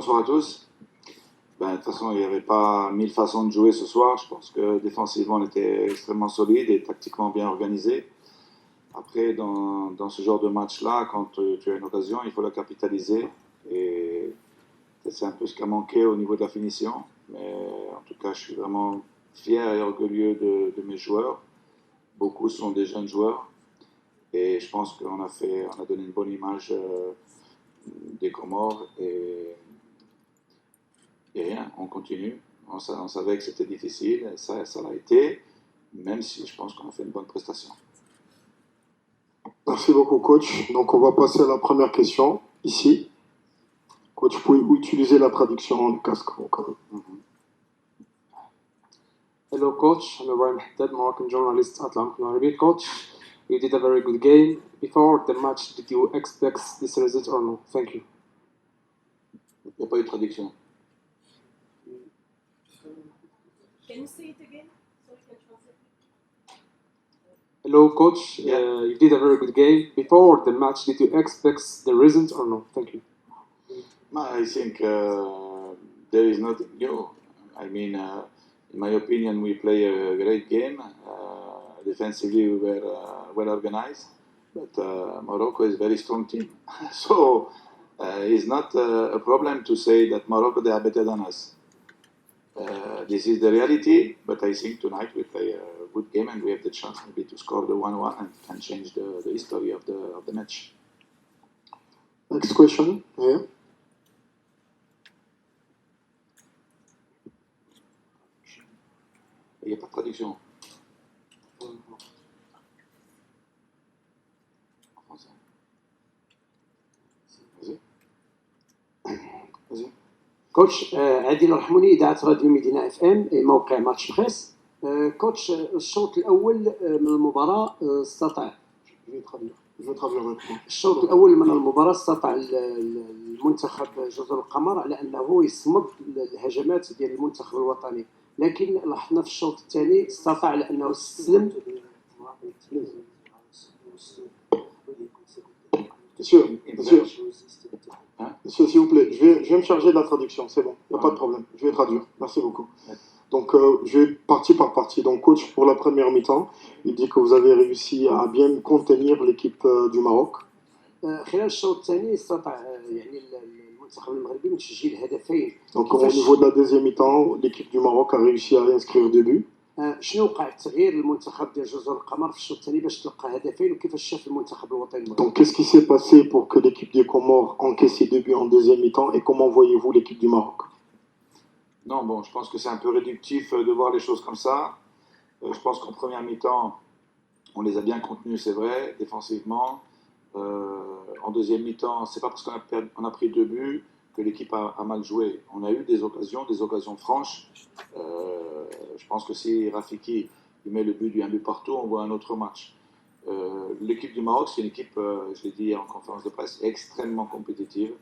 bonsoir à tous. De toute façon, il n'y avait pas mille façons de jouer ce soir. Je pense que défensivement, on était extrêmement solide et tactiquement bien organisé. Après, dans ce genre de match-là, quand tu as une occasion, il faut la capitaliser. Et c'est un peu ce qui a manqué au niveau de la finition. Mais en tout cas, je suis vraiment fier et orgueilleux de mes joueurs. Beaucoup sont des jeunes joueurs. Et je pense qu'on a donné une bonne image des Comores. Et rien, on continue. On savait que c'était difficile, ça l'a été, même si je pense qu'on a fait une bonne prestation. Merci beaucoup, coach. Donc, on va passer à la première question, ici. Coach, vous pouvez utiliser la traduction du casque au cas où. Hello, coach. I'm Ibrahim Haddad, Moroccan journalist at Lamkno Arabic. Coach, you did a very good game. Before the match, did you expect this result or no? Thank you. Il n'y a pas eu de traduction. Can you say it again? Hello, coach. Yeah. You did a very good game. Before the match, did you expect the result or no? Thank you. I think there is nothing new. I mean, in my opinion, we play a great game. Defensively, we were well organized, but Morocco is a very strong team. So it's not a problem to say that Morocco, they are better than us. This is the reality, but I think tonight we play a good game and we have the chance maybe to score the 1-1 and can change the history of the match. Next question, here. Il n'y a pas de traduction. En français. Vas-y. Vas-y. كوتش عادل رحموني إذاعة راديو مدينة اف ام موقع ماتش بريس. كوتش الشوط الأول من المباراة استطاع الشوط الأول من المباراة استطاع المنتخب جزر القمر على أنه يصمد الهجمات ديال المنتخب الوطني، لكن لاحظنا في الشوط الثاني استطاع على أنه يستسلم. Monsieur, s'il vous plaît, je vais me charger de la traduction, c'est bon, il n'y a pas de problème, je vais traduire, merci beaucoup. Donc, je vais partie par partie. Donc, coach, pour la première mi-temps, il dit que vous avez réussi à bien contenir l'équipe du Maroc. خلال الشوط الثاني استطاع يعني المنتخب المغربي من تسجيل هدفين. Donc, au niveau de la deuxième mi-temps, l'équipe du Maroc a réussi à inscrire 2 buts. شنو وقع التغيير للمنتخب ديال جزر القمر في الشوط الثاني باش تلقى هدفين وكيفاش شاف المنتخب الوطني؟ Donc, qu'est-ce qui s'est passé pour que l'équipe des Comores encaisse 2 buts en deuxième mi-temps et comment voyez-vous l'équipe du Maroc? Non, bon, je pense que c'est un peu réductif de voir les choses comme ça. Je pense qu'en première mi-temps, on les a bien contenus, c'est vrai, défensivement. En deuxième mi-temps, c'est pas parce qu'on a pris 2 buts que l'équipe a mal joué. On a eu des occasions franches. Je pense que si Rafiki il met le but du 1 but partout, on voit un autre match. L'équipe du Maroc, c'est une équipe, je l'ai dit en conférence de presse, extrêmement compétitive.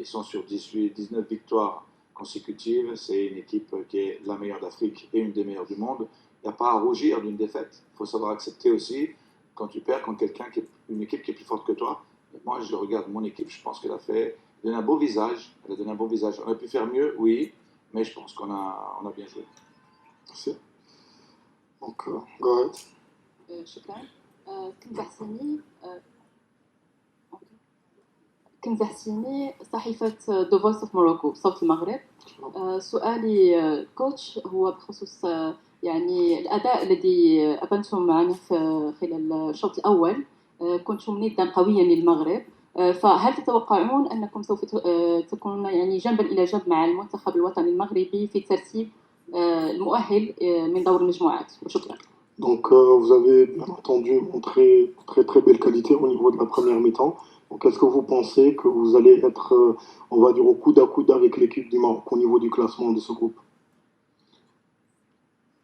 Ils sont sur 19 victoires consécutives. C'est une équipe qui est la meilleure d'Afrique et une des meilleures du monde. Il n'y a pas à rougir d'une défaite. Il faut savoir accepter aussi quand tu perds contre une équipe qui est plus forte que toi. Et moi, je regarde mon équipe, je pense qu'elle a donné un beau visage. Elle a donné un bon visage. On a pu faire mieux, oui, mais je pense qu'on a bien joué. Merci. Donc, go ahead. شكرا. كنت حسيني صحيفة The Voice of Morocco صوت المغرب. سؤالي كوتش هو بخصوص يعني الأداء الذي أبنتم معنا خلال الشوط الأول. كنتم ندا قويا للمغرب، فهل تتوقعون أنكم سوف تكونون يعني جنبا إلى جنب مع المنتخب الوطني المغربي في ترتيب المؤهل من دور المجموعات؟ وشكرا. Donc, vous avez bien entendu montré très très belle qualité au niveau de la première mi-temps. Donc, est-ce que vous pensez que vous allez être, on va dire, au coude à coude avec l'équipe du Maroc au niveau du classement de ce groupe?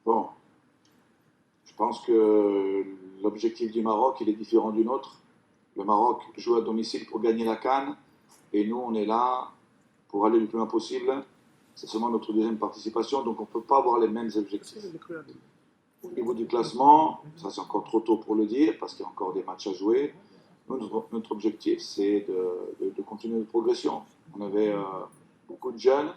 Bon, je pense que l'objectif du Maroc, il est différent du nôtre. Le Maroc joue à domicile pour gagner la CAN et nous, on est là pour aller le plus loin possible. C'est seulement notre deuxième participation, donc on ne peut pas avoir les mêmes objectifs. Au niveau du classement, ça c'est encore trop tôt pour le dire parce qu'il y a encore des matchs à jouer. Notre objectif, c'est de continuer notre progression. On avait beaucoup de jeunes.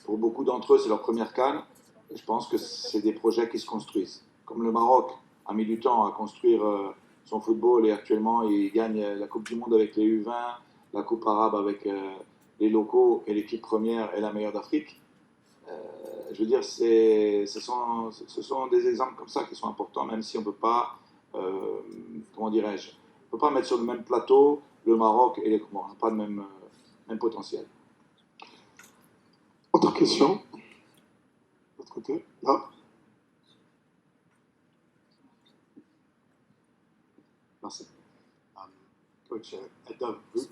Pour beaucoup d'entre eux, c'est leur première CAN. Et je pense que c'est des projets qui se construisent. Comme le Maroc a mis du temps à construire son football et actuellement il gagne la Coupe du Monde avec les U20, la Coupe arabe avec les locaux et l'équipe première est la meilleure d'Afrique. Je veux dire, ce sont des exemples comme ça qui sont importants, même si on ne peut pas, comment dirais-je, on ne peut pas mettre sur le même plateau le Maroc et les Comores. On n'a pas le même potentiel. Autre question. De l'autre côté, là. Merci. Coach,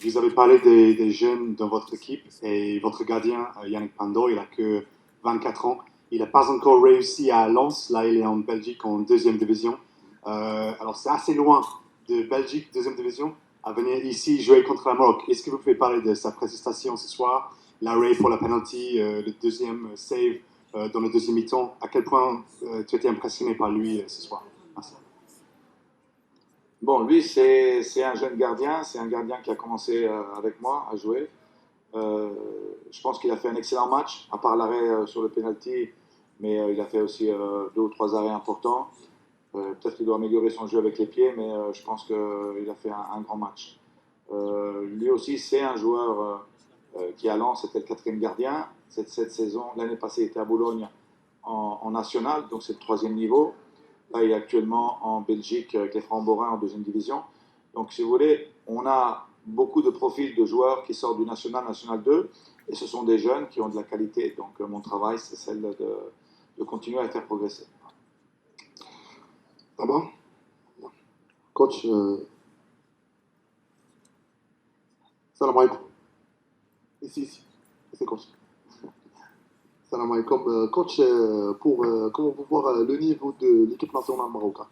vous avez parlé des jeunes dans votre équipe et votre gardien, Yannick Pando, il n'a que 24 ans. Il n'a pas encore réussi à Lens. Là, il est en Belgique en deuxième division. Alors, c'est assez loin de Belgique, deuxième division, à venir ici jouer contre la Maroc. Est-ce que vous pouvez parler de sa prestation ce soir, l'arrêt pour la penalty, le deuxième save dans le deuxième mi-temps? À quel point tu étais impressionné par lui ce soir? Merci. Bon, lui, c'est un jeune gardien. C'est un gardien qui a commencé avec moi à jouer. Je pense qu'il a fait un excellent match, à part l'arrêt sur le penalty, mais il a fait aussi 2 ou 3 arrêts importants. Peut-être qu'il doit améliorer son jeu avec les pieds, mais je pense qu'il a fait un grand match. Lui aussi, c'est un joueur qui à Lens était le 4e gardien. Cette saison, l'année passée, il était à Boulogne en national, donc c'est le 3e niveau. Là, il est actuellement en Belgique avec les Francs-Borins en 2e division. Donc, si vous voulez, on a beaucoup de profils de joueurs qui sortent du National 2, et ce sont des jeunes qui ont de la qualité. Donc, mon travail, c'est celle de continuer à les faire progresser. Là-bas. Coach, salam alaikum. Ici. C'est coach. Salam alaikum. Coach, comment vous voir le niveau de l'équipe nationale marocaine?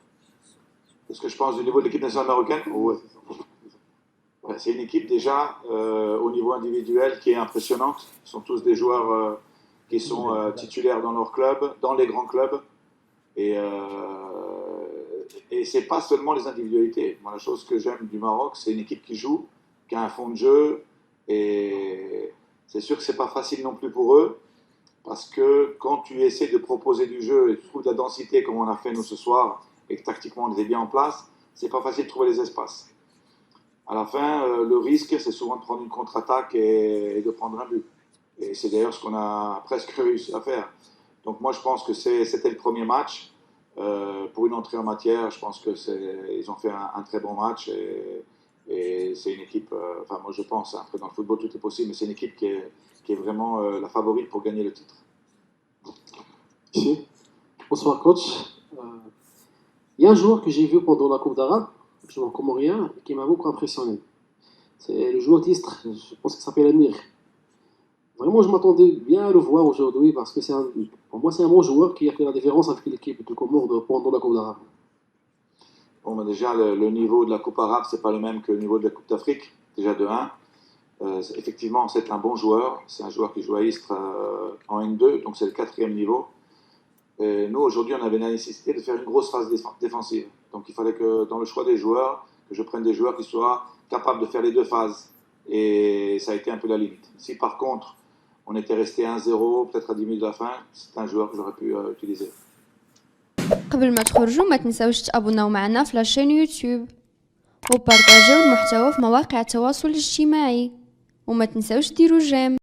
Qu'est-ce que je pense du niveau de l'équipe nationale marocaine? Ouais. C'est une équipe déjà au niveau individuel qui est impressionnante. Ce sont tous des joueurs qui sont titulaires dans leur club, dans les grands clubs. Et ce n'est pas seulement les individualités. Moi, la chose que j'aime du Maroc, c'est une équipe qui joue, qui a un fond de jeu. Et c'est sûr que ce n'est pas facile non plus pour eux. Parce que quand tu essaies de proposer du jeu et tu trouves de la densité comme on a fait nous ce soir, et que tactiquement on était bien en place, c'est pas facile de trouver les espaces. À la fin, le risque, c'est souvent de prendre une contre-attaque et de prendre un but. Et c'est d'ailleurs ce qu'on a presque réussi à faire. Donc moi, je pense que c'était le premier match. Pour une entrée en matière, je pense qu'ils ont fait un très bon match. Et c'est une équipe, enfin moi je pense, après dans le football tout est possible, mais c'est une équipe qui est vraiment la favorite pour gagner le titre. Ici. Bonsoir coach. Il y a un joueur que j'ai vu pendant la Coupe d'Arabe, un joueur comorien, qui m'a beaucoup impressionné. C'est le joueur d'Istre, je pense qu'il s'appelle Amir. Vraiment, je m'attendais bien à le voir aujourd'hui parce que pour moi, c'est un bon joueur qui a fait la différence avec l'équipe de Comores pendant la Coupe d'Arabe. Bon, ben déjà, le niveau de la Coupe arabe, c'est pas le même que le niveau de la Coupe d'Afrique, déjà de 1. Effectivement, c'est un bon joueur. C'est un joueur qui joue à Istres en N2, donc c'est le 4e niveau. Et nous, aujourd'hui, on avait la nécessité de faire une grosse phase défensive. Donc il fallait que dans le choix des joueurs, que je prenne des joueurs qui soient capables de faire les 2 phases. Et ça a été un peu la limite. Si par contre, on était resté 1-0, peut-être à 10 minutes de la fin, c'est un joueur que j'aurais pu utiliser. قبل ما تخرجوا ما تنساوش تابوناو معنا في لاشين يوتيوب وبارطاجيو المحتوى في مواقع التواصل الاجتماعي وما تنساوش ديروا جيم.